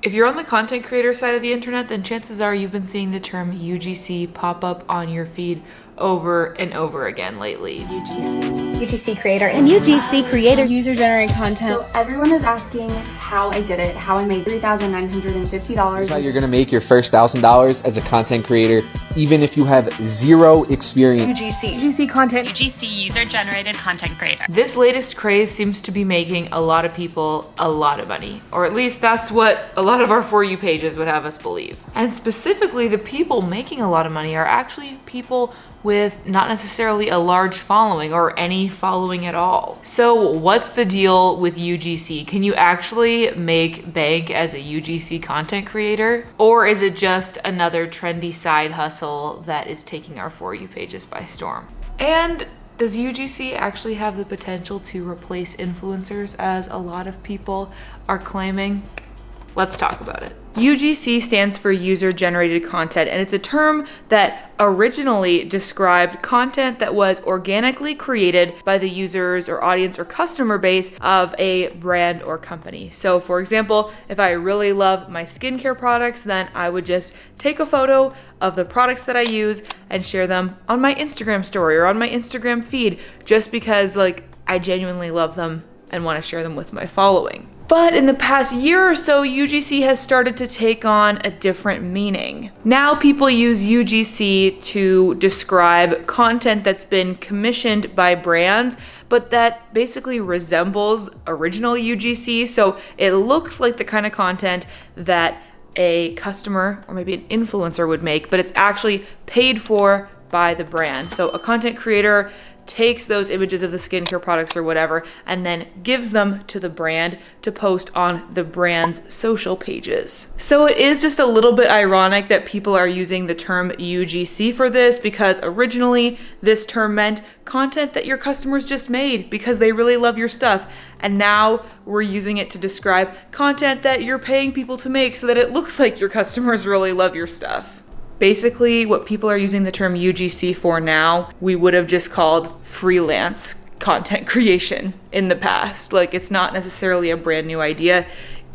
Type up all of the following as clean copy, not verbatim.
If you're on the content creator side of the internet, then chances are you've been seeing the term UGC pop up on your feed over and over again lately. UGC creator and UGC creator user-generated content. So everyone is asking how I did it, how I made $3,950. Here's how you're gonna make your first $1,000 as a content creator, even if you have zero experience. UGC content. UGC user-generated content creator. This latest craze seems to be making a lot of people a lot of money, or at least that's what a lot of our For You pages would have us believe. And specifically, the people making a lot of money are actually people with not necessarily a large following or any following at all. So what's the deal with UGC? Can you actually make bank as a UGC content creator? Or is it just another trendy side hustle that is taking our For You pages by storm? And does UGC actually have the potential to replace influencers, as a lot of people are claiming? Let's talk about it. UGC stands for user-generated content, and it's a term that originally described content that was organically created by the users or audience or customer base of a brand or company. So for example, if I really love my skincare products, then I would just take a photo of the products that I use and share them on my Instagram story or on my Instagram feed, just because I genuinely love them and want to share them with my following. But in the past year or so, UGC has started to take on a different meaning. Now people use UGC to describe content that's been commissioned by brands, but that basically resembles original UGC. So it looks like the kind of content that a customer or maybe an influencer would make, but it's actually paid for by the brand. So a content creator takes those images of the skincare products or whatever and then gives them to the brand to post on the brand's social pages. So it is just a little bit ironic that people are using the term UGC for this, because originally this term meant content that your customers just made because they really love your stuff. And now we're using it to describe content that you're paying people to make so that it looks like your customers really love your stuff. Basically, what people are using the term UGC for now, we would have just called freelance content creation in the past. It's not necessarily a brand new idea.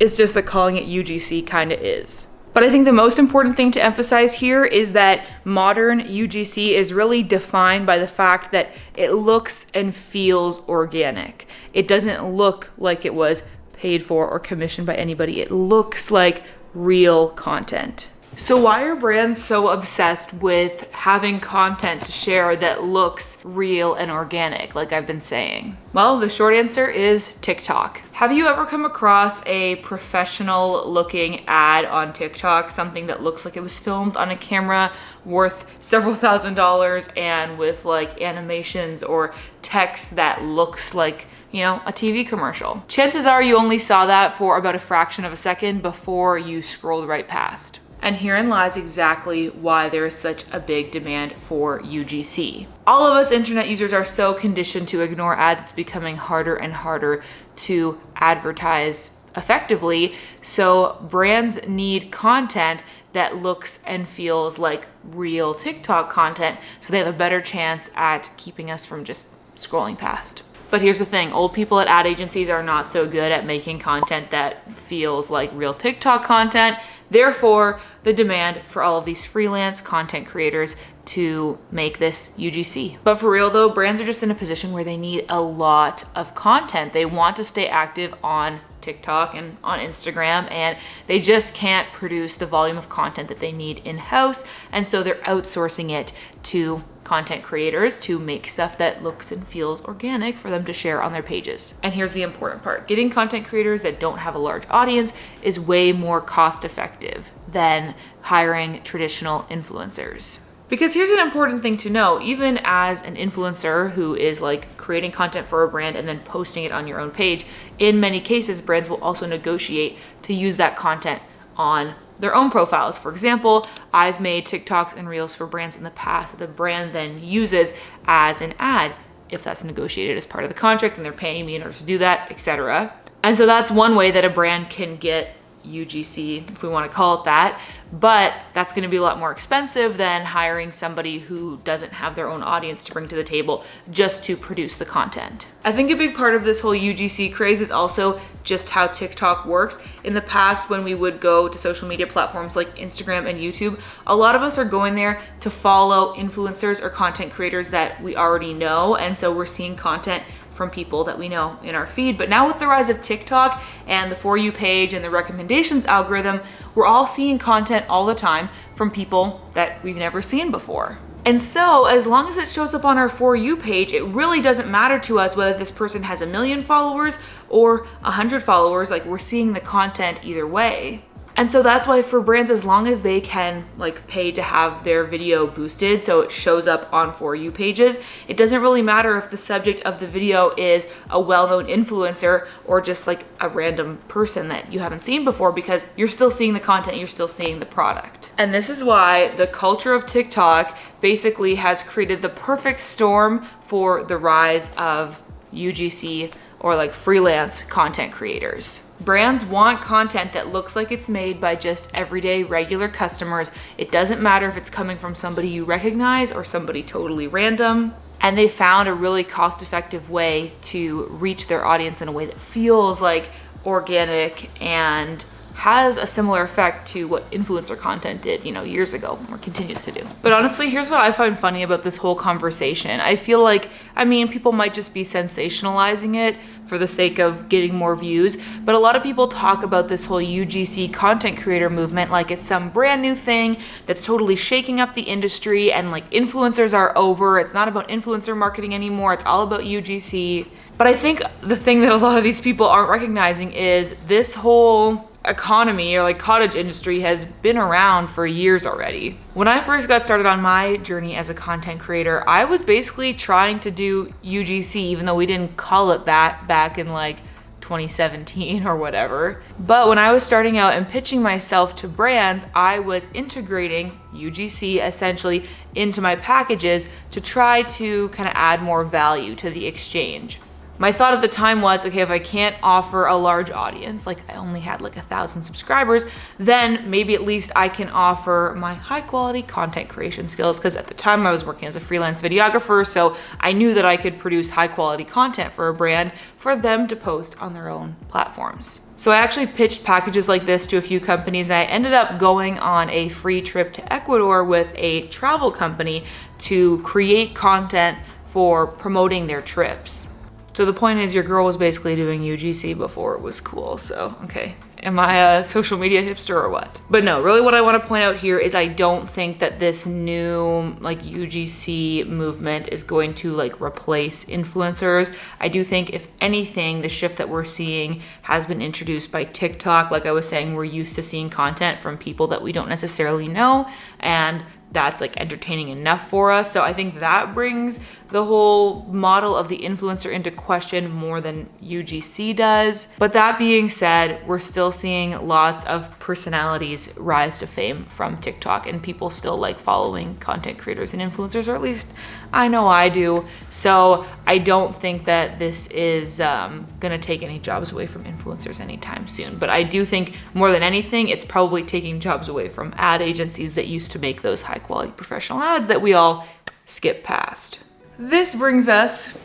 It's just that calling it UGC kind of is. But I think the most important thing to emphasize here is that modern UGC is really defined by the fact that it looks and feels organic. It doesn't look like it was paid for or commissioned by anybody. It looks like real content. So why are brands so obsessed with having content to share that looks real and organic, like I've been saying? Well, the short answer is TikTok. Have you ever come across a professional looking ad on TikTok, something that looks like it was filmed on a camera worth several $1,000s and with animations or text that looks like a TV commercial? Chances are you only saw that for about a fraction of a second before you scrolled right past. And herein lies exactly why there is such a big demand for UGC. All of us internet users are so conditioned to ignore ads, it's becoming harder and harder to advertise effectively. So brands need content that looks and feels like real TikTok content, so they have a better chance at keeping us from just scrolling past. But here's the thing, old people at ad agencies are not so good at making content that feels like real TikTok content. Therefore, the demand for all of these freelance content creators to make this UGC. But for real though, brands are just in a position where they need a lot of content. They want to stay active on TikTok and on Instagram, and they just can't produce the volume of content that they need in-house. And so they're outsourcing it to content creators to make stuff that looks and feels organic for them to share on their pages. And here's the important part. Getting content creators that don't have a large audience is way more cost effective than hiring traditional influencers. Because here's an important thing to know, even as an influencer who is creating content for a brand and then posting it on your own page, in many cases, brands will also negotiate to use that content on their own profiles. For example, I've made TikToks and Reels for brands in the past that the brand then uses as an ad, if that's negotiated as part of the contract and they're paying me in order to do that, etc. And so that's one way that a brand can get UGC, if we want to call it that, but that's going to be a lot more expensive than hiring somebody who doesn't have their own audience to bring to the table just to produce the content. I think a big part of this whole UGC craze is also just how TikTok works. In the past, when we would go to social media platforms like Instagram and YouTube, a lot of us are going there to follow influencers or content creators that we already know, and so we're seeing content from people that we know in our feed. But now with the rise of TikTok and the For You page and the recommendations algorithm, we're all seeing content all the time from people that we've never seen before. And so as long as it shows up on our For You page, it really doesn't matter to us whether this person has 1 million followers or 100 followers, like we're seeing the content either way. And so that's why for brands, as long as they can like pay to have their video boosted so it shows up on For You pages, it doesn't really matter if the subject of the video is a well-known influencer or just like a random person that you haven't seen before, because you're still seeing the content, you're still seeing the product. And this is why the culture of TikTok basically has created the perfect storm for the rise of UGC or like freelance content creators. Brands want content that looks like it's made by just everyday regular customers. It doesn't matter if it's coming from somebody you recognize or somebody totally random. And they found a really cost-effective way to reach their audience in a way that feels like organic and has a similar effect to what influencer content did, years ago, or continues to do. But honestly, here's what I find funny about this whole conversation. I feel like, people might just be sensationalizing it for the sake of getting more views, but a lot of people talk about this whole UGC content creator movement like it's some brand new thing that's totally shaking up the industry, and like influencers are over. It's not about influencer marketing anymore. It's all about UGC. But I think the thing that a lot of these people aren't recognizing is this whole economy or like cottage industry has been around for years already. When I first got started on my journey as a content creator, I was basically trying to do UGC, even though we didn't call it that back in like 2017 or whatever. But when I was starting out and pitching myself to brands, I was integrating UGC essentially into my packages to try to kind of add more value to the exchange. My thought at the time was, okay, if I can't offer a large audience, like I only had like 1,000 subscribers, then maybe at least I can offer my high quality content creation skills. Because at the time I was working as a freelance videographer, so I knew that I could produce high quality content for a brand for them to post on their own platforms. So I actually pitched packages like this to a few companies. I ended up going on a free trip to Ecuador with a travel company to create content for promoting their trips. So the point is, your girl was basically doing UGC before it was cool. So, okay, am I a social media hipster or what? But no, really what I want to point out here is I don't think that this new like UGC movement is going to like replace influencers. I do think if anything, the shift that we're seeing has been introduced by TikTok. Like I was saying, we're used to seeing content from people that we don't necessarily know, and that's like entertaining enough for us. So I think that brings the whole model of the influencer into question more than UGC does. But that being said, we're still seeing lots of personalities rise to fame from TikTok, and people still like following content creators and influencers, or at least I know I do. So I don't think that this is gonna take any jobs away from influencers anytime soon. But I do think more than anything, it's probably taking jobs away from ad agencies that used to make those high quality professional ads that we all skip past. This brings us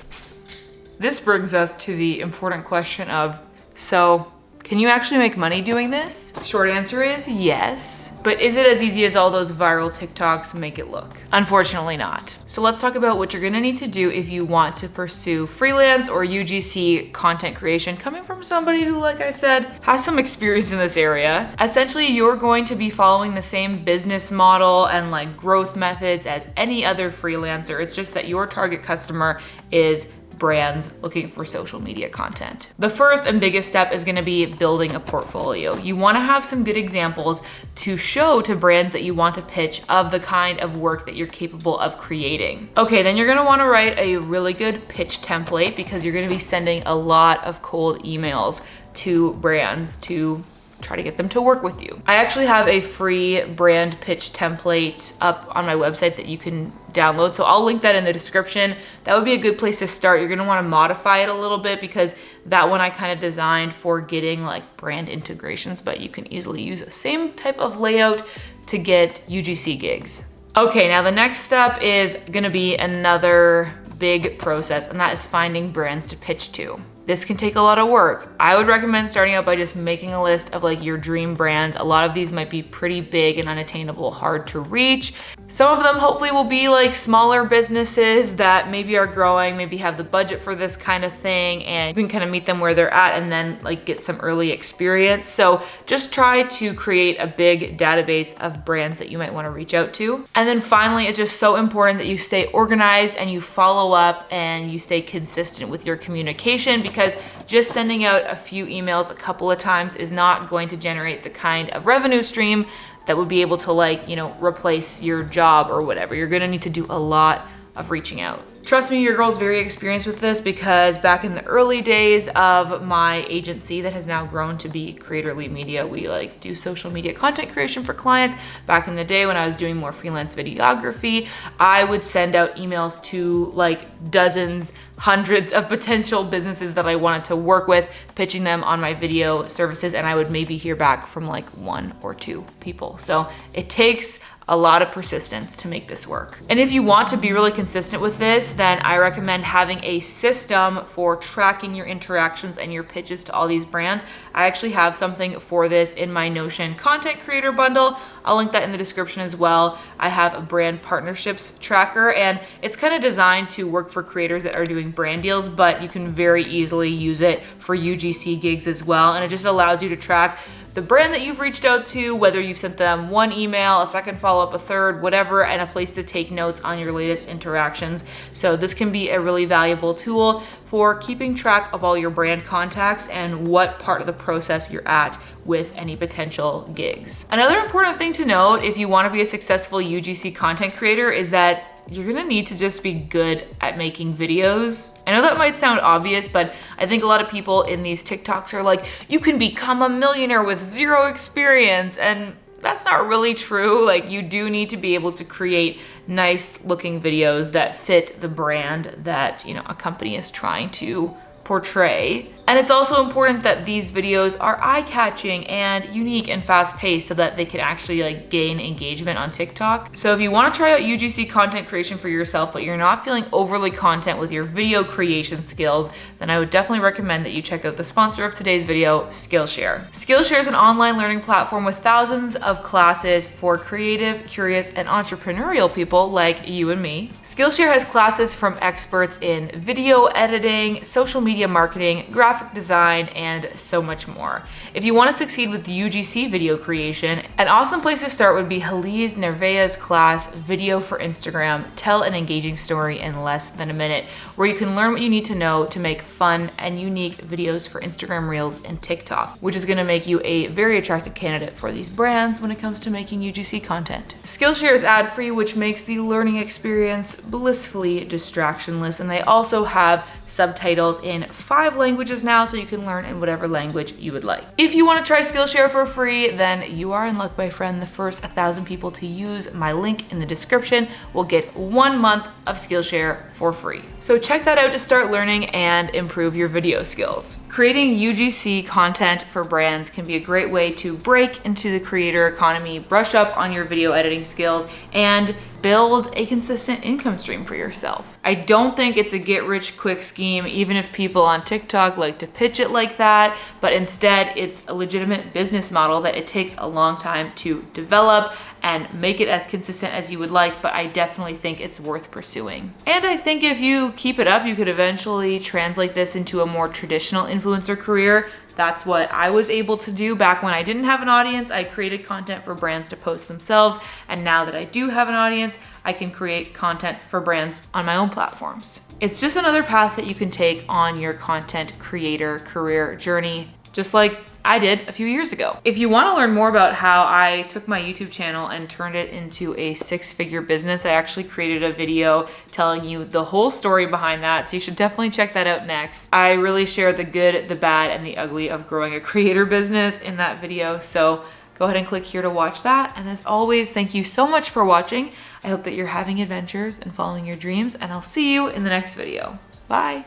to the important question of, so can you actually make money doing this? Short answer is yes. But is it as easy as all those viral TikToks make it look? Unfortunately not. So let's talk about what you're gonna need to do if you want to pursue freelance or UGC content creation coming from somebody who, like I said, has some experience in this area. Essentially, you're going to be following the same business model and like growth methods as any other freelancer. It's just that your target customer is brands looking for social media content. The first and biggest step is going to be building a portfolio. You want to have some good examples to show to brands that you want to pitch of the kind of work that you're capable of creating. Okay, then you're going to want to write a really good pitch template, because you're going to be sending a lot of cold emails to brands to try to get them to work with you. I actually have a free brand pitch template up on my website that you can download. So I'll link that in the description. That would be a good place to start. You're gonna wanna modify it a little bit because that one I kind of designed for getting like brand integrations, but you can easily use the same type of layout to get UGC gigs. Okay, now the next step is gonna be another big process, and that is finding brands to pitch to. This can take a lot of work. I would recommend starting out by just making a list of like your dream brands. A lot of these might be pretty big and unattainable, hard to reach. Some of them hopefully will be like smaller businesses that maybe are growing, maybe have the budget for this kind of thing, and you can kind of meet them where they're at and then like get some early experience. So just try to create a big database of brands that you might want to reach out to. And then finally, it's just so important that you stay organized and you follow up and you stay consistent with your communication, because just sending out a few emails a couple of times is not going to generate the kind of revenue stream that would be able to like, you know, replace your job or whatever. You're gonna need to do a lot of reaching out. Trust me, your girl's very experienced with this, because back in the early days of my agency that has now grown to be Creator Lead Media, we like do social media content creation for clients. Back in the day when I was doing more freelance videography, I would send out emails to like dozens, hundreds of potential businesses that I wanted to work with, pitching them on my video services, and I would maybe hear back from like 1 or 2 people. So it takes a lot of persistence to make this work. And if you want to be really consistent with this, then I recommend having a system for tracking your interactions and your pitches to all these brands. I actually have something for this in my Notion content creator bundle. I'll link that in the description as well. I have a brand partnerships tracker, and it's kind of designed to work for creators that are doing brand deals, but you can very easily use it for UGC gigs as well. And it just allows you to track the brand that you've reached out to, whether you've sent them 1 email, a second follow-up, a third, whatever, and a place to take notes on your latest interactions. So this can be a really valuable tool for keeping track of all your brand contacts and what part of the process you're at with any potential gigs. Another important thing to note if you want to be a successful UGC content creator is that you're gonna need to just be good at making videos. I know that might sound obvious, but I think a lot of people in these TikToks are like, you can become a millionaire with 0 experience, and that's not really true. Like, you do need to be able to create nice looking videos that fit the brand that, you know, a company is trying to portray. And it's also important that these videos are eye-catching and unique and fast-paced so that they can actually like gain engagement on TikTok. So if you want to try out UGC content creation for yourself, but you're not feeling overly content with your video creation skills, then I would definitely recommend that you check out the sponsor of today's video, Skillshare. Skillshare is an online learning platform with thousands of classes for creative, curious, and entrepreneurial people like you and me. Skillshare has classes from experts in video editing, social media marketing, graphic design, and so much more. If you want to succeed with UGC video creation, an awesome place to start would be Halise Nervea's class, Video for Instagram, Tell an Engaging Story in Less Than a Minute, where you can learn what you need to know to make fun and unique videos for Instagram Reels and TikTok, which is going to make you a very attractive candidate for these brands when it comes to making UGC content. Skillshare is ad-free, which makes the learning experience blissfully distractionless, and they also have subtitles in 5 languages now, so you can learn in whatever language you would like. If you want to try Skillshare for free, then you are in luck, my friend. The first 1,000 people to use my link in the description will get 1 month of Skillshare for free. So check that out to start learning and improve your video skills. Creating UGC content for brands can be a great way to break into the creator economy, brush up on your video editing skills, and build a consistent income stream for yourself. I don't think it's a get-rich-quick scheme, even if people on TikTok like to pitch it like that, but instead it's a legitimate business model that it takes a long time to develop and make it as consistent as you would like, but I definitely think it's worth pursuing. And I think if you keep it up, you could eventually translate this into a more traditional influencer career. That's what I was able to do back when I didn't have an audience. I created content for brands to post themselves. And now that I do have an audience, I can create content for brands on my own platforms. It's just another path that you can take on your content creator career journey. just like I did a few years ago. If you want to learn more about how I took my YouTube channel and turned it into a 6-figure business, I actually created a video telling you the whole story behind that. So you should definitely check that out next. I really share the good, the bad, and the ugly of growing a creator business in that video. So go ahead and click here to watch that. And as always, thank you so much for watching. I hope that you're having adventures and following your dreams, and I'll see you in the next video. Bye.